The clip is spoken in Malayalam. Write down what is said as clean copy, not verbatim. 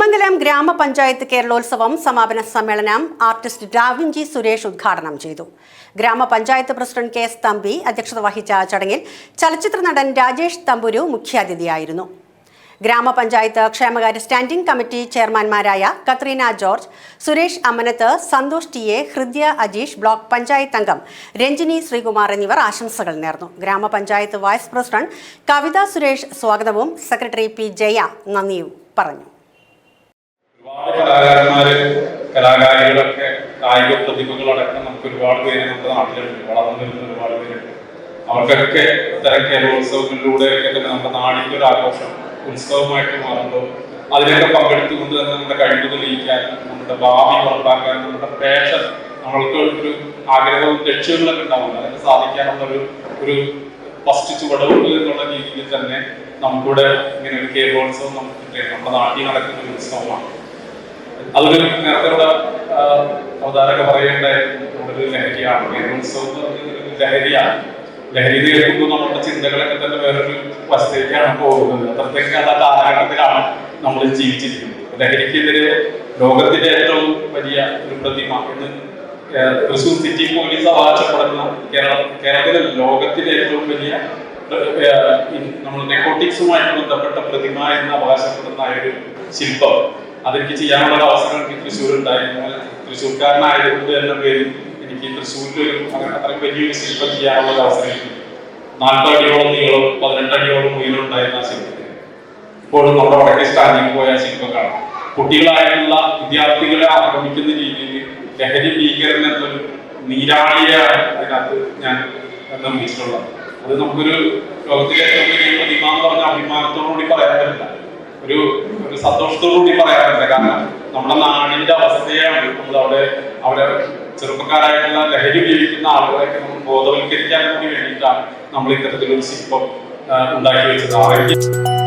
കുന്നമംഗലം ഗ്രാമപഞ്ചായത്ത് കേരളോത്സവം സമാപന സമ്മേളനം ആർട്ടിസ്റ്റ് ഡാവിഞ്ചി സുരേഷ് ഉദ്ഘാടനം ചെയ്തു. ഗ്രാമപഞ്ചായത്ത് പ്രസിഡന്റ് കെ എസ് തമ്പി അധ്യക്ഷത വഹിച്ച ചടങ്ങിൽ ചലച്ചിത്ര നടൻ രാജേഷ് തമ്പുരു മുഖ്യാതിഥിയായിരുന്നു. ഗ്രാമപഞ്ചായത്ത് ക്ഷേമകാര്യ സ്റ്റാൻഡിംഗ് കമ്മിറ്റി ചെയർമാൻമാരായ Katrina George, Suresh Ammanath, Santhosh T A, Hridya Ajeesh, block panchayat അംഗം രഞ്ജിനി ശ്രീകുമാർ എന്നിവർ ആശംസകൾ നേർന്നു. ഗ്രാമപഞ്ചായത്ത് വൈസ് പ്രസിഡന്റ് കവിത സുരേഷ് സ്വാഗതവും സെക്രട്ടറി പി ജയ നന്ദിയും പറഞ്ഞു. കലാകാരികളൊക്കെ കായിക പ്രതിഭകളടക്കം നമുക്ക് ഒരുപാട് പേര് നമ്മുടെ നാട്ടിലുണ്ട്, വളർന്നു വരുന്ന ഒരുപാട് പേരുണ്ട്. അവർക്കൊക്കെ ഇത്തരം കേരളോത്സവങ്ങളിലൂടെയൊക്കെ തന്നെ നമ്മുടെ നാടിന്റെ ഒരു ആഘോഷം ഉത്സവമായിട്ട് മാറുമ്പോൾ അതിലൊക്കെ പങ്കെടുത്തുകൊണ്ട് തന്നെ നമ്മുടെ കഴിവ് തെളിയിക്കാനും നമ്മുടെ ഭാവി ഉറപ്പാക്കാനും നമ്മുടെ പാഷൻ, നമ്മൾക്ക് ഒരു ആഗ്രഹവും ലക്ഷ്യങ്ങളൊക്കെ ഉണ്ടാവില്ല, അതൊക്കെ സാധിക്കാനുള്ള ഒരു ഫസ്റ്റ് ചുവടുകൊണ്ട് എന്നുള്ള രീതിയിൽ തന്നെ നമുക്കിവിടെ ഇങ്ങനെ ഒരു കേരളോത്സവം നമുക്ക് നമ്മുടെ നാട്ടിൽ നടക്കുന്ന ഒരു ഉത്സവമാണ്. അതൊരു നേരത്തെ ഇവിടെ അവതാരക പറയേണ്ടായിരുന്നു, ഒരു ലഹരിയാണ് കേരളോത്സവം എന്ന് പറഞ്ഞ ലഹരിയാണ്. ലഹരി കേൾക്കുമ്പോൾ നമ്മുടെ ചിന്തകളൊക്കെ തന്നെ വേറൊരു വശത്തേക്കാണ് പോകുന്നത്. അത്രത്തേക്ക് ആ കാലഘട്ടത്തിലാണ് നമ്മൾ ജീവിച്ചിരിക്കുന്നത്. ലഹരിക്കെതിരെ ലോകത്തിലെ ഏറ്റവും വലിയ ഒരു പ്രതിമ എന്ന് തൃശ്ശൂർ സിറ്റി പോലീസ് അവകാശപ്പെടുന്ന കേരളത്തിലെ ലോകത്തിലെ ഏറ്റവും വലിയ നമ്മൾ നെക്കോട്ടിക്സുമായിട്ട് ബന്ധപ്പെട്ട പ്രതിമ എന്ന് അവകാശപ്പെടുന്ന ആ ഒരു ശില്പം അതെനിക്ക് ചെയ്യാനുള്ള അവസരം എനിക്ക് തൃശ്ശൂർ ഉണ്ടായിരുന്നു. തൃശ്ശൂർക്കാരനായതുകൊണ്ട് എന്ന പേരിൽ എനിക്ക് തൃശ്ശൂരിലൊരു അത്രയും വലിയൊരു ശില്പം ചെയ്യാനുള്ള അവസരം 40 അടിയോളം നീളം 18 അടിയോളം ഉയരം ഉണ്ടായിരുന്ന ആ ശില്പത്തിന് ഇപ്പോഴും നമ്മുടെ വടക്കേ സ്റ്റാൻഡിൽ പോയ ശില്പം കാണാം. കുട്ടികളായിട്ടുള്ള വിദ്യാർത്ഥികളെ ആക്രമിക്കുന്ന രീതിയിൽ ലഹരി ഭീകരൻ എന്നൊരു നീരാളിയാണ് അതിനകത്ത് ഞാൻ നിർമ്മിച്ചിട്ടുള്ളത്. അത് നമുക്കൊരു ലോകത്തിലെ ഏറ്റവും വലിയ പ്രതിമ എന്ന് പറഞ്ഞ അഭിമാനത്തോടുകൂടി പറയാൻ പറ്റില്ല, ഒരു സന്തോഷത്തോടുകൂടി പറയാൻ പറ്റില്ല. കാരണം നമ്മുടെ നാടിന്റെ അവസ്ഥയാണ് നമ്മൾ അവിടെ ചെറുപ്പക്കാരായിട്ടുള്ള ലഹരി ഉപയോഗിക്കുന്ന ആളുകളെയൊക്കെ നമ്മൾ ബോധവൽക്കരിക്കാൻ കൂടി വേണ്ടിയിട്ടാണ് നമ്മൾ ഇത്തരത്തിലൊരു ശില്പം ഉണ്ടാക്കി വെച്ചത്.